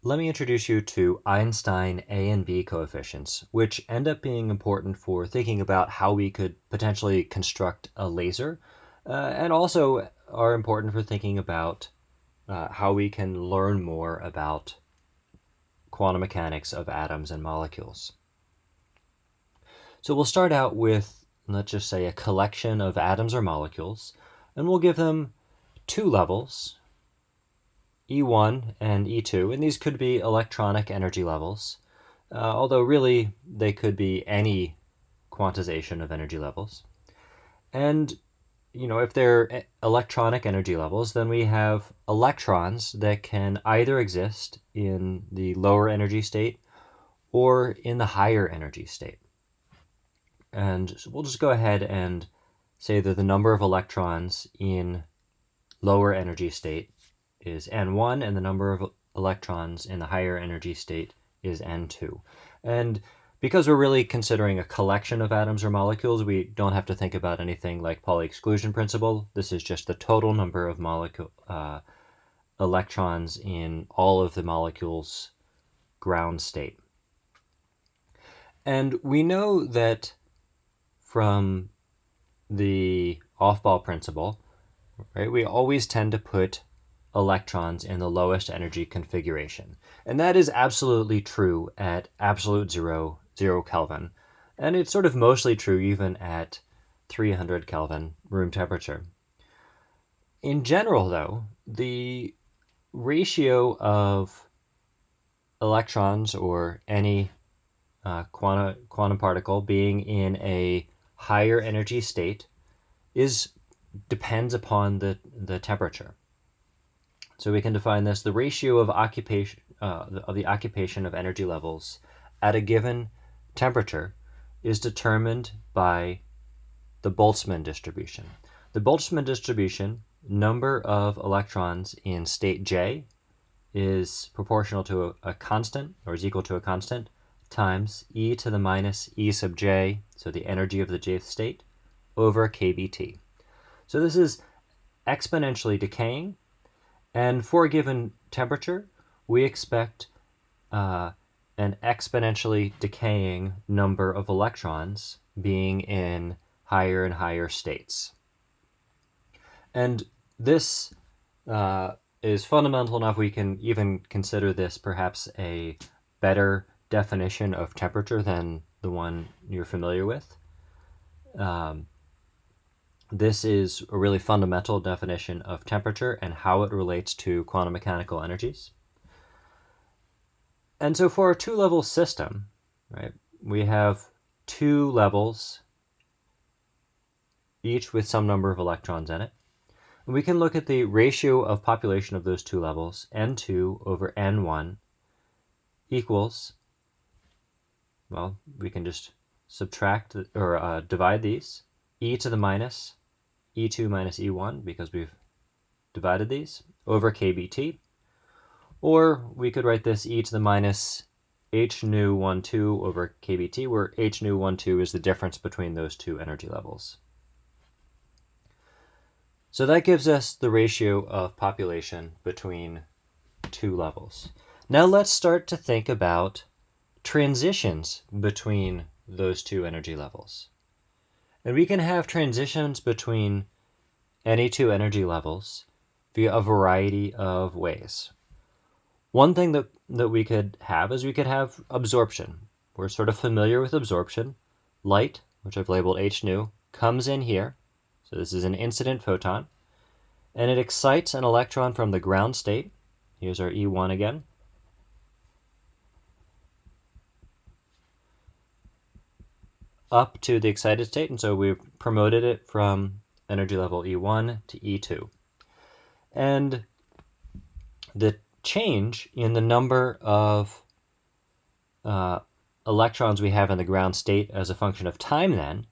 let me introduce you to Einstein A and B coefficients, which end up being important for thinking about how we could potentially construct a laser, and also are important for thinking about how we can learn more about quantum mechanics of atoms and molecules. So we'll start out with, let's just say, a collection of atoms or molecules, and we'll give them two levels, E1 and E2, and these could be electronic energy levels, although really they could be any quantization of energy levels. And if they're electronic energy levels, then we have electrons that can either exist in the lower energy state or in the higher energy state. And so we'll just go ahead and say that the number of electrons in lower energy state is N1, and the number of electrons in the higher energy state is N2. And because we're really considering a collection of atoms or molecules, we don't have to think about anything like Pauli exclusion principle. This is just the total number of electrons in all of the molecules' ground state. And we know that from the off-ball principle, right, we always tend to put electrons in the lowest energy configuration. And that is absolutely true at absolute zero Kelvin. And it's sort of mostly true even at 300 Kelvin room temperature. In general, though, the ratio of electrons or any quantum particle being in a higher energy state depends upon the temperature. So we can define this: the ratio of the occupation of energy levels at a given temperature is determined by the Boltzmann distribution. The Boltzmann distribution, number of electrons in state J, is proportional to a constant, or is equal to a constant, times e to the minus e sub j, so the energy of the jth state, over kBt. So this is exponentially decaying, and for a given temperature, we expect an exponentially decaying number of electrons being in higher and higher states. And this is fundamental enough we can even consider this perhaps a better definition of temperature than the one you're familiar with. This is a really fundamental definition of temperature and how it relates to quantum mechanical energies. And so for a two-level system, right, we have two levels, each with some number of electrons in it. And we can look at the ratio of population of those two levels, N2 over N1, equals, well, we can just subtract or divide these, e to the minus E2 minus E1, because we've divided these, over kBt. Or we could write this e to the minus h nu 1,2 over kBt, where h nu 1,2 is the difference between those two energy levels. So that gives us the ratio of population between two levels. Now let's start to think about transitions between those two energy levels. And we can have transitions between any two energy levels via a variety of ways. One thing that we could have is we could have absorption. We're sort of familiar with absorption. Light, which I've labeled h nu, comes in here. So this is an incident photon. And it excites an electron from the ground state. Here's our E1 again. Up to the excited state, and so we've promoted it from energy level E1 to E2. And the change in the number of electrons we have in the ground state as a function of time then,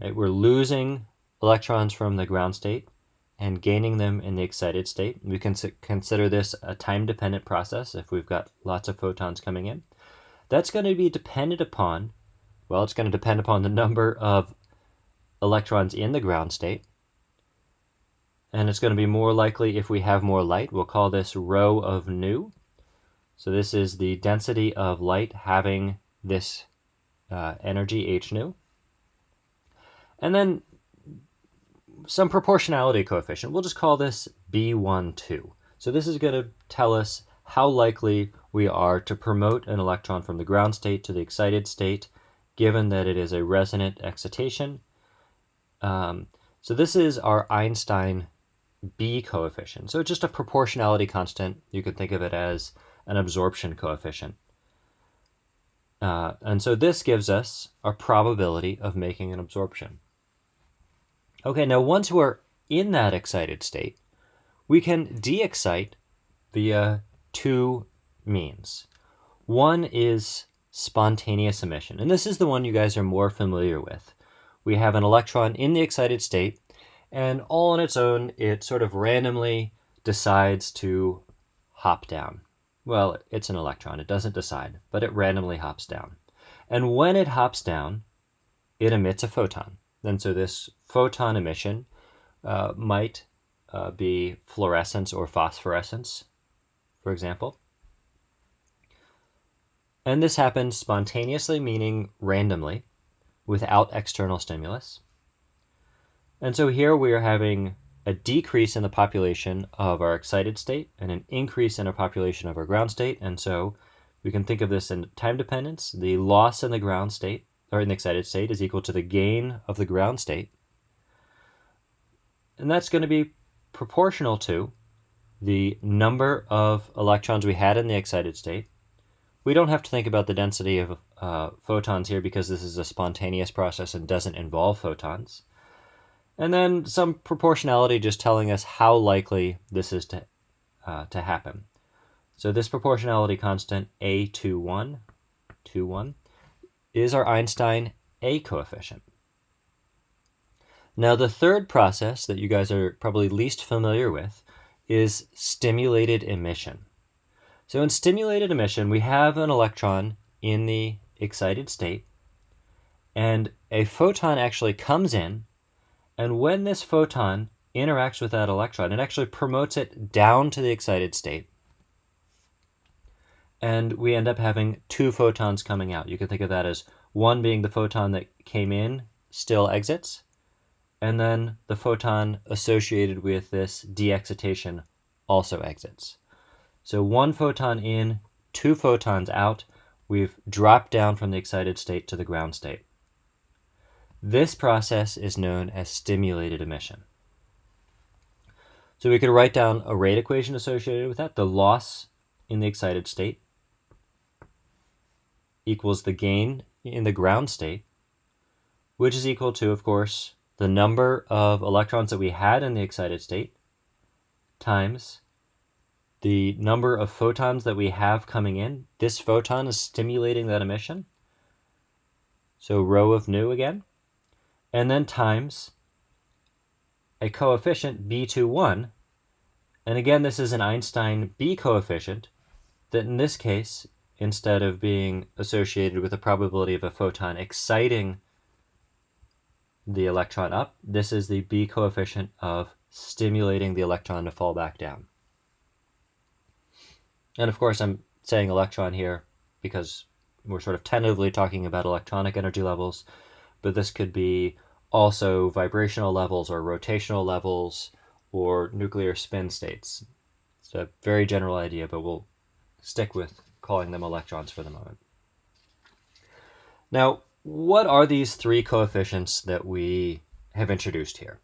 right, we're losing electrons from the ground state and gaining them in the excited state. We can consider this a time-dependent process if we've got lots of photons coming in. That's going to be dependent upon, well, it's going to depend upon the number of electrons in the ground state. And it's going to be more likely if we have more light. We'll call this rho of nu. So this is the density of light having this energy h nu. And then some proportionality coefficient. We'll just call this B12. So this is going to tell us how likely we are to promote an electron from the ground state to the excited state, given that it is a resonant excitation. So this is our Einstein B coefficient. So it's just a proportionality constant. You could think of it as an absorption coefficient. And so this gives us a probability of making an absorption. Okay, now once we're in that excited state, we can de-excite via two means. One is spontaneous emission, and this is the one you guys are more familiar with. We have an electron in the excited state, and all on its own, it sort of randomly decides to hop down. Well, it's an electron. It doesn't decide, but it randomly hops down. And when it hops down, it emits a photon. And so this photon emission might be fluorescence or phosphorescence, for example. And this happens spontaneously, meaning randomly, without external stimulus. And so here we are having a decrease in the population of our excited state and an increase in our population of our ground state. And so we can think of this in time dependence. The loss in the ground state, or in the excited state, is equal to the gain of the ground state. And that's going to be proportional to the number of electrons we had in the excited state. We don't have to think about the density of photons here because this is a spontaneous process and doesn't involve photons. And then some proportionality just telling us how likely this is to happen. So this proportionality constant, A21, is our Einstein A coefficient. Now the third process that you guys are probably least familiar with is stimulated emission. So in stimulated emission, we have an electron in the excited state, and a photon actually comes in, and when this photon interacts with that electron, it actually promotes it down to the excited state, and we end up having two photons coming out. You can think of that as one being the photon that came in, still exits, and then the photon associated with this de-excitation also exits. So one photon in, two photons out, we've dropped down from the excited state to the ground state. This process is known as stimulated emission. So we could write down a rate equation associated with that. The loss in the excited state equals the gain in the ground state, which is equal to, of course, the number of electrons that we had in the excited state times the number of photons that we have coming in. This photon is stimulating that emission. So rho of nu again. And then times a coefficient B21. And again, this is an Einstein B coefficient that in this case, instead of being associated with the probability of a photon exciting the electron up, this is the B coefficient of stimulating the electron to fall back down. And of course, I'm saying electron here because we're sort of tentatively talking about electronic energy levels, but this could be also vibrational levels or rotational levels or nuclear spin states. It's a very general idea, but we'll stick with calling them electrons for the moment. Now, what are these three coefficients that we have introduced here?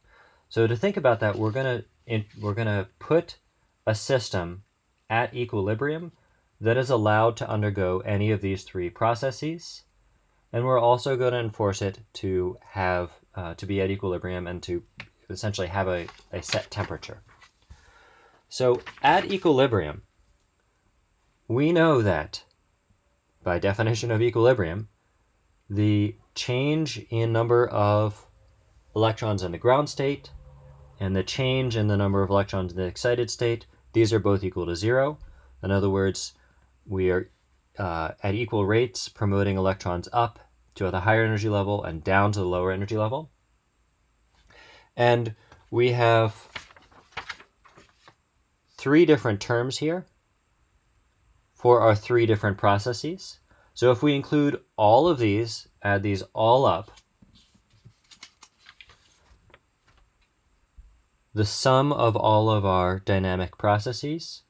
So to think about that, we're gonna put a system at equilibrium that is allowed to undergo any of these three processes, and we're also going to enforce it to have to be at equilibrium and to essentially have a set temperature. So at equilibrium, we know that by definition of equilibrium, the change in number of electrons in the ground state and the change in the number of electrons in the excited state, these are both equal to zero. In other words, we are at equal rates promoting electrons up to the higher energy level and down to the lower energy level. And we have three different terms here for our three different processes. So if we include all of these, add these all up, the sum of all of our dynamic processes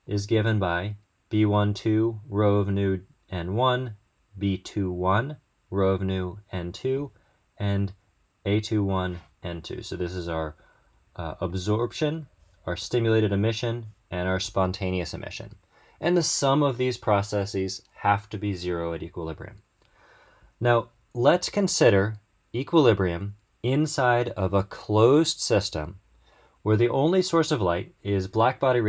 is given by B12 rho of nu N1, B21 rho of nu N2, and A21 N2. So this is our absorption, our stimulated emission, and our spontaneous emission. And the sum of these processes have to be zero at equilibrium. Now, let's consider equilibrium inside of a closed system where the only source of light is blackbody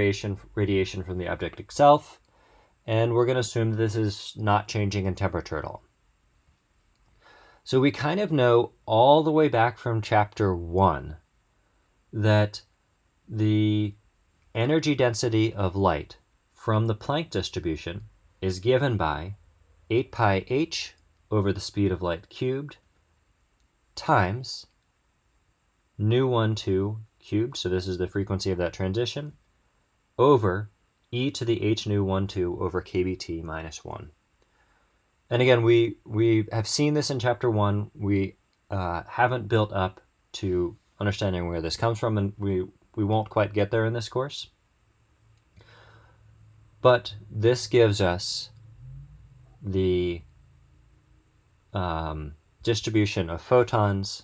radiation from the object itself, and we're going to assume that this is not changing in temperature at all. So we kind of know all the way back from chapter 1 that the energy density of light from the Planck distribution is given by 8 pi h over the speed of light cubed times nu12 cubed, so this is the frequency of that transition, over e to the h nu12 over kBt minus 1. And again, we have seen this in chapter 1. We haven't built up to understanding where this comes from, and we won't quite get there in this course. But this gives us the distribution of photons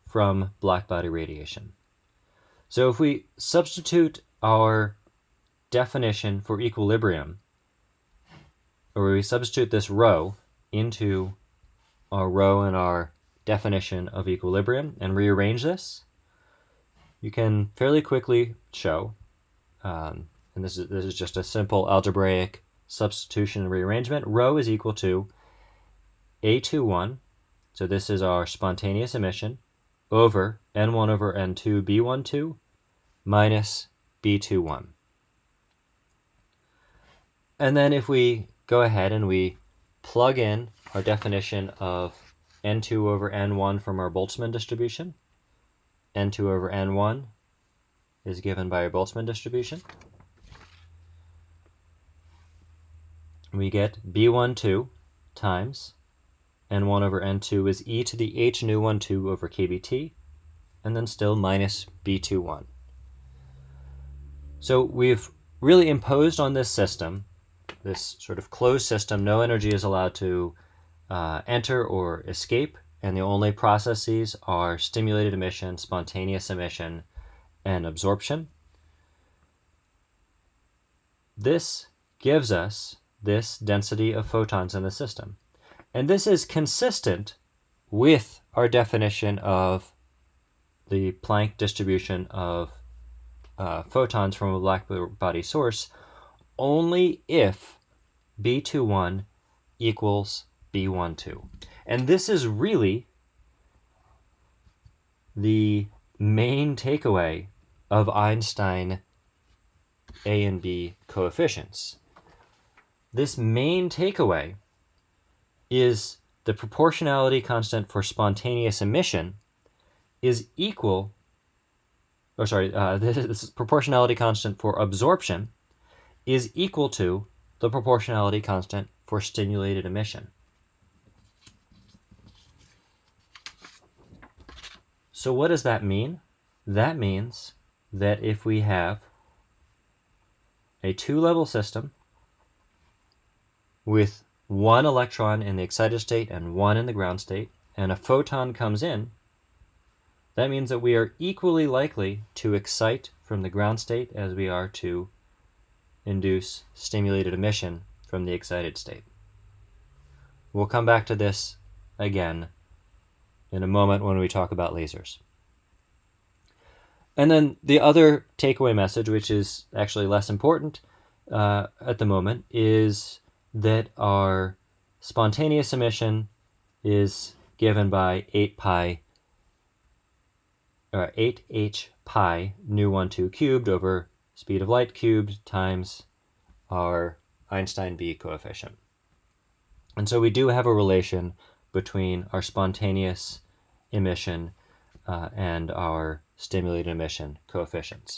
from blackbody radiation. So if we substitute our definition for equilibrium, or we substitute this rho into our rho and our definition of equilibrium and rearrange this, you can fairly quickly show, and this is just a simple algebraic substitution and rearrangement, rho is equal to A21, so this is our spontaneous emission, over N1 over N2 B12 minus B21. And then if we go ahead and we plug in our definition of N2 over N1 from our Boltzmann distribution, N2 over N1 is given by our Boltzmann distribution. We get B12 times N1 over N2 is e to the h nu12 over kBt, and then still minus B21. So we've really imposed on this system, this sort of closed system, no energy is allowed to enter or escape, and the only processes are stimulated emission, spontaneous emission, and absorption. This gives us this density of photons in the system. And this is consistent with our definition of the Planck distribution of photons from a black body source only if B21 equals B12. And this is really the main takeaway of Einstein A and B coefficients. This main takeaway is the proportionality constant for spontaneous emission is equal, this proportionality constant for absorption is equal to the proportionality constant for stimulated emission. So what does that mean? That means that if we have a two-level system with one electron in the excited state and one in the ground state, and a photon comes in, that means that we are equally likely to excite from the ground state as we are to induce stimulated emission from the excited state. We'll come back to this again in a moment when we talk about lasers. And then the other takeaway message, which is actually less important at the moment, is that our spontaneous emission is given by 8h pi nu12 cubed over speed of light cubed times our Einstein B coefficient. And so we do have a relation between our spontaneous emission and our stimulated emission coefficients.